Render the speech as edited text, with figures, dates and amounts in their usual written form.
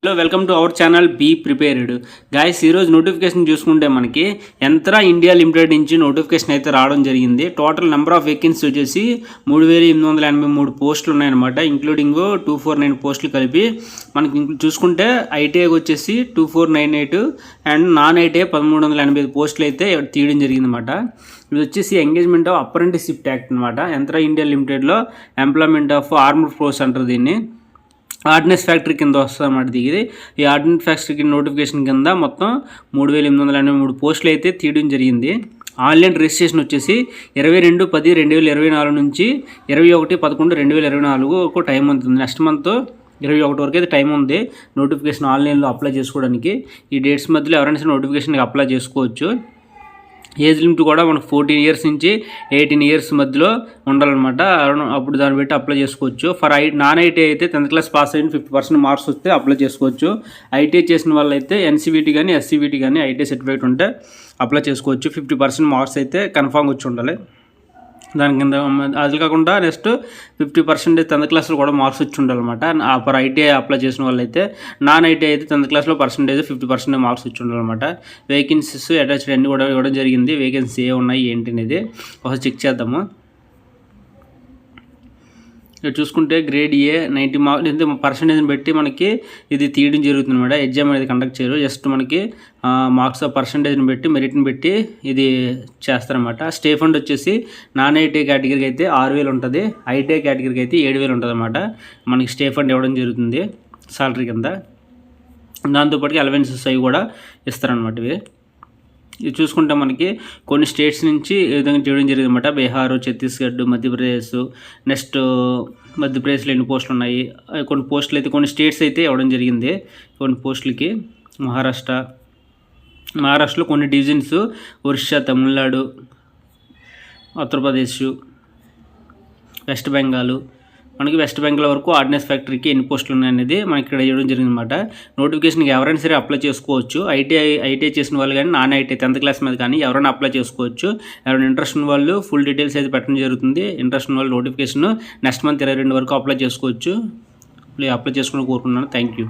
Hello welcome to our channel be prepared guys. ఈరోజు notification చూసుకుంటే మనకి యంత్రా ఇండియా లిమిటెడ్ నుంచి నోటిఫికేషన్ అయితే రావడం జరిగింది. టోటల్ నెంబర్ ఆఫ్ వేకెన్సీ వచ్చేసి 3883 పోస్టులు ఉన్నాయన్నమాట, ఇంక్లూడింగ్ 249 పోస్టులు కలిపి. మనకి చూసుకుంటే ఐటీఐకి వచ్చేసి 2498 అండ్ నాన్ ఐటీఐ 1385 పోస్టులు అయితే తీయడం జరిగిందన్నమాట. ఇది వచ్చేసి ఎంగేజ్మెంట్ ఆఫ్ అప్రెంటిస్షిప్ యాక్ట్ అనమాట. యంత్రా ఇండియా లిమిటెడ్లో ఎంప్లాయ్మెంట్ ఆఫ్ ఆర్మ్డ్ ఫోర్స్ అంటారు దీన్ని. ఆర్డినెన్స్ ఫ్యాక్టరీ కింద వస్తుంది అన్నమాట దిగిది. ఈ ఆర్డినెన్స్ ఫ్యాక్టరీ నోటిఫికేషన్ కింద మొత్తం 3883 పోస్టులు అయితే తీయడం జరిగింది. ఆన్లైన్ రిజిస్ట్రేషన్ వచ్చేసి 22/10/2024 నుంచి 21/11/2024 టైం ఉంటుంది. నెక్స్ట్ మంత్ 21 వరకు అయితే టైం ఉంది నోటిఫికేషన్ ఆన్లైన్లో అప్లై చేసుకోవడానికి. ఈ డేట్స్ మధ్యలో ఎవరైనా సరే నోటిఫికేషన్కి అప్లై చేసుకోవచ్చు. ఏజ్ లిమిట్ కూడా మనకు 14 ఇయర్స్ నుంచి 18 ఇయర్స్ మధ్యలో ఉండాలన్నమాట. అప్పుడు దాన్ని బట్టి అప్లై చేసుకోవచ్చు. నాన్ ఐటీఐ అయితే 10th క్లాస్ పాస్ అయిన 50% మార్క్స్ వస్తే అప్లై చేసుకోవచ్చు. ఐటీఐ చేసిన వాళ్ళు అయితే ఎన్సీబీటీ కానీ ఎస్సీబీటీ కానీ ఐటీఐ సర్టిఫికేట్ ఉంటే అప్లై చేసుకోవచ్చు. 50% మార్క్స్ అయితే కన్ఫామ్గా వచ్చి ఉండాలి. దాని కింద అది కాకుండా నెక్స్ట్ 50% 10th క్లాస్లో కూడా మార్క్స్ వచ్చి ఉండాలన్నమాట. ఫర్ ఐటీఐ అప్లై చేసిన వాళ్ళు అయితే. నాన్ ఐటీఐ అయితే 10th క్లాస్లో 50% మార్క్స్ వచ్చి ఉండాలన్నమాట. వేకెన్సీస్ అటాచ్డ్ అన్నీ కూడా ఇవ్వడం జరిగింది. వేకెన్సీ ఏ ఉన్నాయి ఏంటి అనేది ఒకసారి చెక్ చేద్దాము. చూసుకుంటే గ్రేడ్ ఏ 90 మార్క్స్ పర్సెంటేజ్ని బట్టి మనకి ఇది తీయడం జరుగుతుంది అనమాట. ఎగ్జామ్ అనేది కండక్ట్ చేయరు, జస్ట్ మనకి మార్క్స్ పర్సెంటేజ్ని బట్టి మెరిట్ని బట్టి ఇది చేస్తారనమాట. స్టే ఫండ్ వచ్చేసి నాన్ ఐటీఐ కేటగిరీకి అయితే 6000 ఉంటుంది, ఐటీఐ కేటగిరీకి అయితే 7000 ఉంటుంది అనమాట. మనకి స్టే ఫండ్ ఇవ్వడం జరుగుతుంది సాలరీ కింద. దాంతోపాటు అలవెన్సెస్ అవి కూడా ఇస్తారనమాట. ఇది చూసుకుంటే మనకి కొన్ని స్టేట్స్ నుంచి ఈ విధంగా చేయడం జరిగింది అనమాట. బీహార్, ఛత్తీస్గఢ్, మధ్యప్రదేశ్, నెక్స్ట్ మధ్యప్రదేశ్లో ఎన్ని పోస్టులు ఉన్నాయి, కొన్ని పోస్టులు అయితే కొన్ని స్టేట్స్ అయితే ఇవ్వడం జరిగింది. కొన్ని పోస్టులకి మహారాష్ట్రలో కొన్ని డివిజన్స్, ఒరిస్సా, తమిళనాడు, ఉత్తరప్రదేశ్, వెస్ట్ బెంగాల్. మనకి వెస్ట్ బెంగాల్ వరకు ఆర్డినెన్స్ ఫ్యాక్టరీకి ఎన్ని పోస్టులు ఉన్నాయనేది మనకి ఇక్కడ ఇవ్వడం జరిగింది అనమాట. నోటిఫికేషన్కి ఎవరైనా సరే అప్లై చేసుకోవచ్చు. ఐటీఐ చేసిన వాళ్ళు కానీ నాన్ ఐటీఐ 10th క్లాస్ మీద కానీ ఎవరైనా అప్లై చేసుకోవచ్చు. ఎవరైనా ఇంట్రెస్ట్ ఉన్న వాళ్ళు ఫుల్ డీటెయిల్స్ అయితే పెట్టడం జరుగుతుంది. ఇంట్రెస్ట్ ఉన్న వాళ్ళు నోటిఫికేషన్ నెక్స్ట్ మంత్ 22 వరకు అప్లై చేసుకోవచ్చు. అప్లై చేసుకుని కోరుకున్నాను. Thank you.